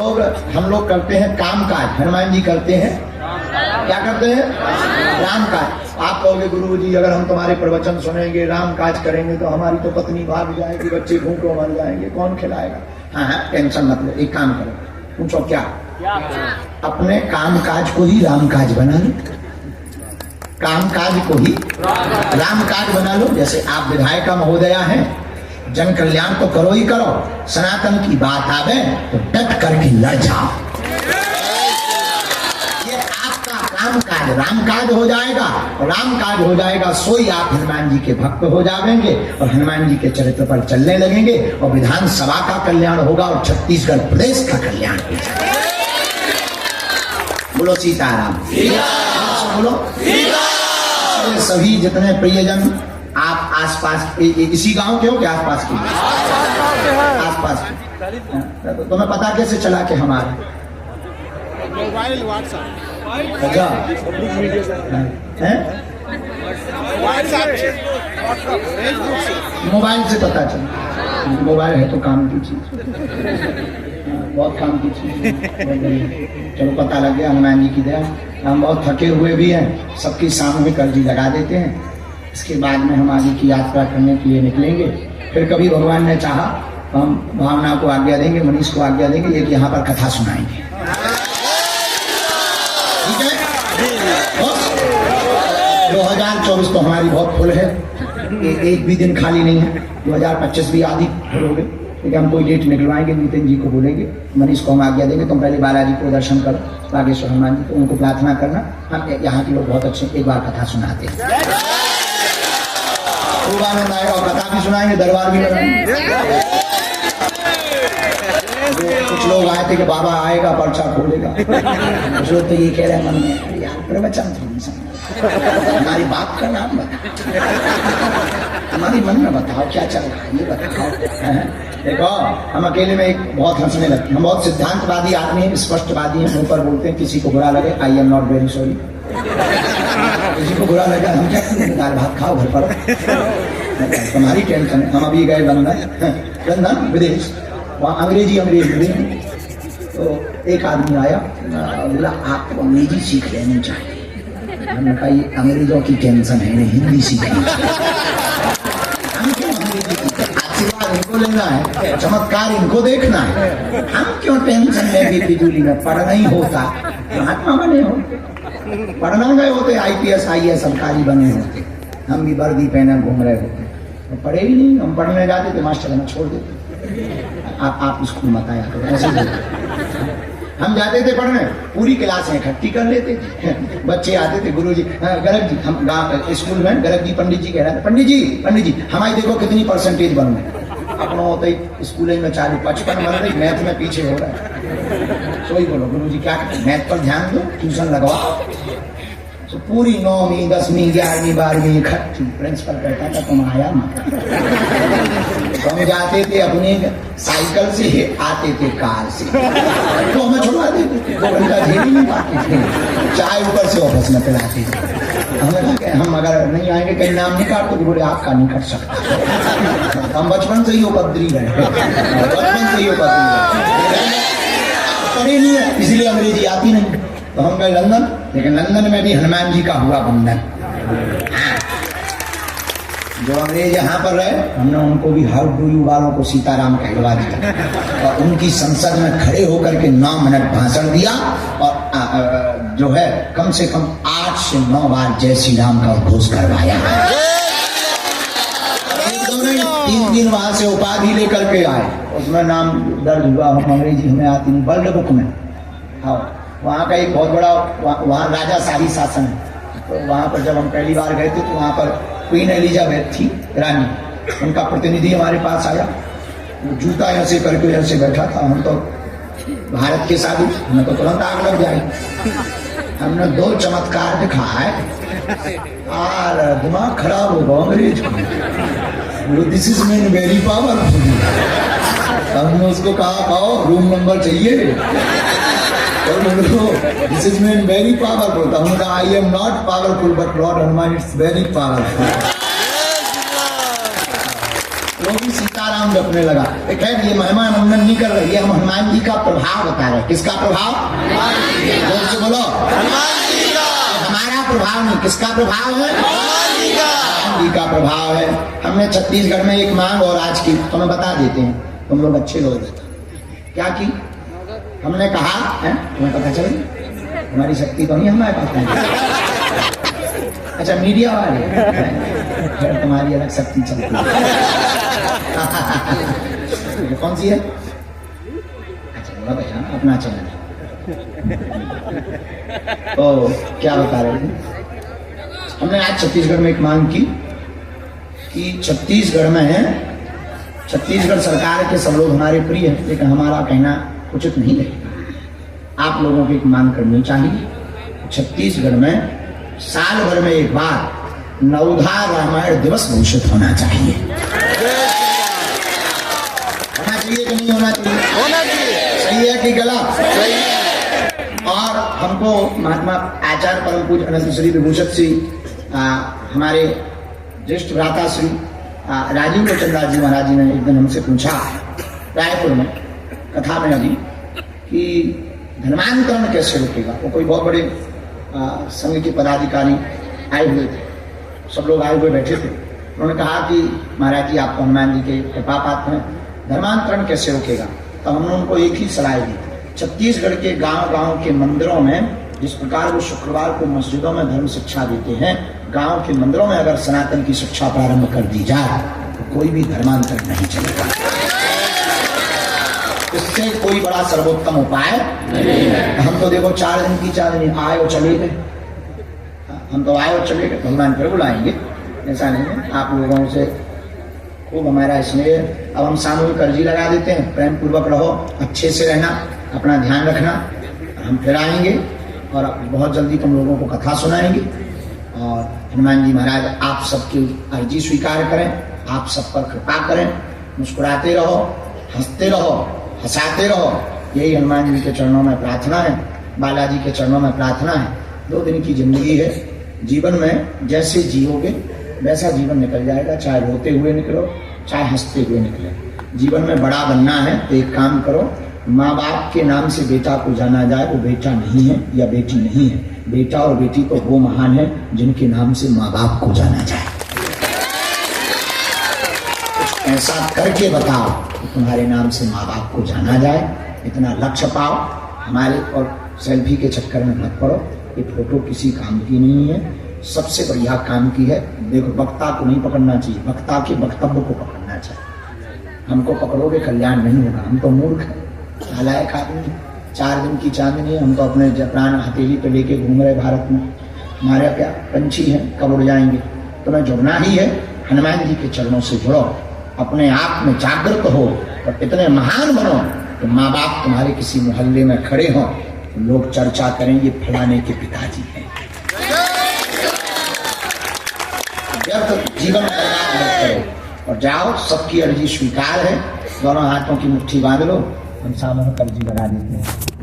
लोग हम लोग करते हैं काम काज, हनुमान जी करते हैं क्या करते हैं? राम काज। आप कहोगे गुरु जी अगर हम तुम्हारे प्रवचन सुनेंगे राम काज करेंगे तो हमारी तो पत्नी भाग जाएगी, बच्चे भूखों मर जाएंगे, कौन खिलाएगा? हाँ हाँ टेंशन मत लो, एक काम करो, पूछो क्या? अपने काम काज को ही राम काज बना लो, काम काज को ही राम काज बना लो। जैसे आप विधायिका महोदया हैं, जन कल्याण तो करो ही करो, सनातन की बात आवे तो डट करके लड़ जाओ। ये आपका काम काज राम काज हो जाएगा, और राम काज हो जाएगा सोई आप हनुमान जी के भक्त हो जाएंगे और हनुमान जी के चरित्र पर चलने लगेंगे और विधानसभा का कल्याण होगा और छत्तीसगढ़ प्रदेश का कल्याण होगा। बोलो सीताराम, बोलो सभी जितने प्रियजन आप आसपास इसी गांव के हो क्या? आसपास के आसपास तो तुम्हें पता कैसे चला कि हमारे मोबाइल व्हाट्सएप मोबाइल से पता चला। मोबाइल है तो काम की चीज, बहुत काम की चीज। चलो पता लग गया हनुमान जी की दया। हम बहुत थके हुए भी हैं, सबकी सामूहिक अर्जी लगा देते हैं। इसके बाद में हम आगे की यात्रा करने के लिए निकलेंगे। फिर कभी भगवान ने चाहा तो हम भावना को आज्ञा देंगे, मनीष को आज्ञा देंगे, एक यहाँ पर कथा सुनाएंगे। ठीक है? 2024 तो हमारी बहुत फुल है, एक भी दिन खाली नहीं है। 2025 भी आधी फुल हो गई, लेकिन हम कोई डेट निकलवाएंगे, नितिन जी को बोलेंगे, मनीष को हम आज्ञा देंगे, तुम पहले बालाजी को दर्शन करो, बागेश्वर हनुमान जी को, उनको प्रार्थना करना। हम यहाँ के लोग बहुत अच्छे, एक बार कथा सुनाते हैं, खूब आनंद आएगा और कथा भी सुनाएंगे, दरबार भी लगाएंगे। कुछ लोग आए थे कि बाबा आएगा पर्चा खोलेगा, कुछ लोग तो ये कह रहे हैं मन में यार प्रवचन थोड़ी समझ, हमारी बात का नाम बताओ, हमारी मन में बताओ क्या चल रहा है ये बताओ। देखो हम अकेले में एक बहुत हंसने लगते हैं, हम बहुत सिद्धांतवादी आदमी हैं, स्पष्टवादी हैं, मुंह पर बोलते हैं, किसी को बुरा लगे I am not very sorry, किसी को बुरा लगा हम क्या करें, दाल भात खाओ घर पर, तुम्हारी टेंशन है। हम अभी गए लंदन विदेश, वहाँ अंग्रेजी में तो एक आदमी आया, बोला आपको अंग्रेजी सीख लेनी चाहिए। हमने कहा ये अंग्रेजों की टेंशन है, नहीं हिंदी सीखनी चाहिए। हम क्यों अंग्रेजी की आशीर्वाद इनको लेना है, चमत्कार इनको देखना है, हम क्यों टेंशन में भी फिजूली में? पढ़ना ही होता महात्मा बने होते, पढ़ना गए होते, IPS IAS अधिकारी बने होते, हम भी वर्दी पहने घूम रहे होते। पढ़े ही नहीं, हम पढ़ने जाते थे, मास्टर हमें छोड़ देते, आप स्कूल मत आया करो, ऐसे हम जाते थे पढ़ने, पूरी क्लासें इकट्ठी कर लेते थे। बच्चे आते थे, गुरुजी गरग जी, हम स्कूल में गरग जी पंडित जी कह रहे थे, पंडित जी हमारी देखो कितनी परसेंटेज बन गई। अपनों होते ही स्कूल में 55 बन रही, मैथ में पीछे हो रहा है। सोई बोलो गुरुजी क्या करते, मैथ पर ध्यान दो, ट्यूशन लगवाओ। तो पूरी 9वीं 10वीं 11वीं 12वीं इकट्ठी, प्रिंसिपल कहता था तुम आया मत। तो हम जाते थे अपने साइकिल से, आते थे कार से, तो हमें छुड़वा देते थे, 2 घंटा झेल ही नहीं पाते थे, चाय ऊपर से ऑफिस में पिलाते थे। हमें लगा हम अगर नहीं आएंगे कहीं नाम नहीं काट, तो बोले आपका नहीं कट सकता। हम बचपन से ही उपद्री रहे, बचपन से ही उपद्री रहे, पढ़े नहीं है इसलिए अंग्रेजी आती नहीं। तो हम गए लंदन, लेकिन लंदन में भी हनुमान जी का हुआ बंधन। जो अंग्रेज यहाँ पर रहे, हमने उनको भी हाउ डू यू वालों को सीताराम कहलवा दिया और उनकी संसद में खड़े होकर के 9 मिनट भाषण दिया और जो है कम से कम 8 से 9 बार जय श्री राम का उद्घोष करवाया। 3 दिन वहां से उपाधि लेकर के आए, उसमें नाम दर्ज हुआ, हम अंग्रेजी हमें आती नहीं, वर्ल्ड बुक में। हाँ वहाँ का एक बहुत बड़ा, वहाँ राजा शाही शासन है, तो वहाँ पर जब हम पहली बार गए थे तो वहाँ पर क्वीन एलिजाबेथ थी रानी, उनका प्रतिनिधि हमारे पास आया, वो जूता ऐसे करके ऐसे बैठा था। हम तो भारत के साधु, हमें तो तुरंत आग लग जाए। हमने 2 चमत्कार दिखाए और दिमाग खराब होगा अंग्रेज को, this is mean very powerful. हमने उसको कहा खाओ रूम नंबर चाहिए, this is mean very powerful. तो हमने कहा I am not powerful but Lord Hanuman it's very powerful. वो भी सीताराम राउंड अपने लगा। खैर ये महिमा मुंडन नहीं कर रहे, ये हम हनुमान जी का प्रभाव बता रहे। किसका प्रभाव? जोर से बोलो, हनुमान जी का। हमारा प्रभाव नहीं, किसका प्रभाव है? हनुमान जी का। हनुमान जी का प्रभाव है। हमने छत्तीसगढ़ में एक मांग और आज की तुम्हें बता देते हैं, तुम लोग अच्छे लोग। क्या की? हमने कहा है, तुम्हें पता चले हमारी शक्ति तो नहीं हमारे पास। अच्छा मीडिया वाले, फिर तुम्हारी अलग शक्ति चलती है। कौन सी है? अच्छा बोला पहचाना, अपना चैनल है। तो क्या बता रहे थे? हमने आज छत्तीसगढ़ में एक मांग की कि छत्तीसगढ़ में, छत्तीसगढ़ सरकार के सब लोग हमारे प्रिय हैं, लेकिन हमारा कहना उचित नहीं रहेगा। आप लोगों की एक मांग करनी चाहिए। छत्तीसगढ़ में साल भर में एक बार नवधा रामायण दिवस घोषित होना चाहिए। होना चाहिए कि नहीं होना चाहिए? होना चाहिए। सही है कि गलत? सही है। और हमको महात्मा आचार्य परम पूज्य अनंत श्री विभूषण सिंह हमारे ज्येष्ठ भ्राता श्री राजीव लोचनदास जी महाराज जी ने एक दिन हमसे पूछा रायपुर में कथा में अभी कि धर्मांतरण कैसे रुकेगा। वो कोई बहुत बड़े संघ के पदाधिकारी आए हुए थे, सब लोग आए हुए बैठे थे। उन्होंने कहा कि महाराज जी आप हनुमान जी के कृपा पात्र हैं, धर्मांतरण कैसे रुकेगा? तो हमने उनको एक ही सलाह दी, छत्तीसगढ़ के गांव-गांव के मंदिरों में जिस प्रकार वो शुक्रवार को मस्जिदों में धर्म शिक्षा देते हैं, गांव के मंदिरों में अगर सनातन की शिक्षा प्रारंभ कर दी जाए तो कोई भी धर्मांतर नहीं चलेगा। इससे कोई बड़ा सर्वोत्तम उपाय नहीं है। हम तो देखो 4 दिन की चांदनी आए और चले गए, हम तो आए और चले गए, भगवान फिर बुलाएंगे, ऐसा नहीं है। आप लोगों से खूब हमारा स्नेह। अब हम सामूहिक अर्जी लगा देते हैं, प्रेम पूर्वक रहो, अच्छे से रहना, अपना ध्यान रखना। हम फिर आएंगे और बहुत जल्दी तुम लोगों को कथा सुनाएंगे। और हनुमान जी महाराज आप सबकी अर्जी स्वीकार करें, आप सब पर कृपा करें, मुस्कुराते रहो, हंसते रहो, हंसाते रहो। यही हनुमान जी के चरणों में प्रार्थना है, बालाजी के चरणों में प्रार्थना है। 2 दिन की जिंदगी है, जीवन में जैसे जियोगे वैसा जीवन निकल जाएगा। चाहे रोते हुए निकलो, चाहे हंसते हुए निकले। जीवन में बड़ा बनना है तो एक काम करो, माँ बाप के नाम से बेटा को जाना जाए, वो बेटा नहीं है या बेटी नहीं है। बेटा और बेटी तो वो महान है जिनके नाम से माँ बाप को जाना जाए। कुछ ऐसा करके बताओ कि तुम्हारे नाम से माँ बाप को जाना जाए, इतना लक्ष्य पाओ। हमारे और सेल्फी के चक्कर में मत पड़ो, ये फोटो किसी काम की नहीं है। सबसे बढ़िया काम की है। देखो वक्ता को नहीं पकड़ना चाहिए, वक्ता के वक्तव्य को पकड़ना चाहिए। हमको पकड़ोगे कल्याण नहीं होगा। हम तो मूर्ख हैं, नालायक आदमी। 4 दिन की चांदनी, हम तो अपने प्राण हथेली पे लेके घूम रहे भारत में। हमारे क्या पंछी हैं, कब उड़ जाएंगे। तुम्हें जुड़ना ही है, हनुमान जी के चरणों से जुड़ो, अपने आप में जागृत हो और इतने महान बनो कि माँ बाप तुम्हारे किसी मोहल्ले में खड़े हों, लोग चर्चा करें ये फलाने के पिताजी हैं। व्यर्थ जीवन बर्बाद मत करो और जाओ, सबकी अर्जी स्वीकार है। दोनों हाथों की मुट्ठी बांध लो, हम सामने अर्जी लगा देते हैं।